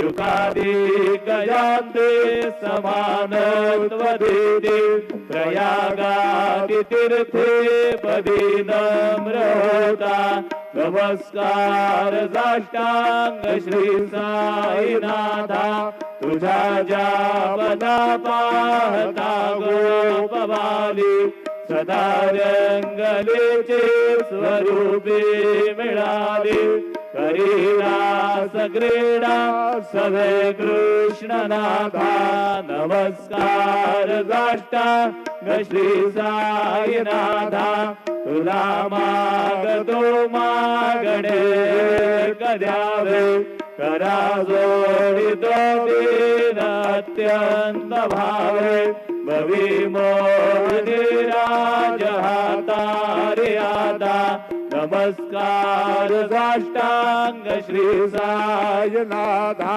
युगादि गजान्ते समानत्वदेते प्रयागादि तीर्थे पदीनम्रता नमस्कार साष्टांग श्री साईनाथा तुझा जापदा पाहता गोपवाली सदा रंगलेचे स्वरूपे मिळाले करीरास क्रीडा सवे कृष्णनाथा नमस्कार साष्टांग श्री साईनाथा तुला मागतो मागणे कद्यावे करा जोडितो दीन अत्यंत भावे भवी मोहिनी राज हातारी आता नमस्कार साष्टांग श्री साईनाथा।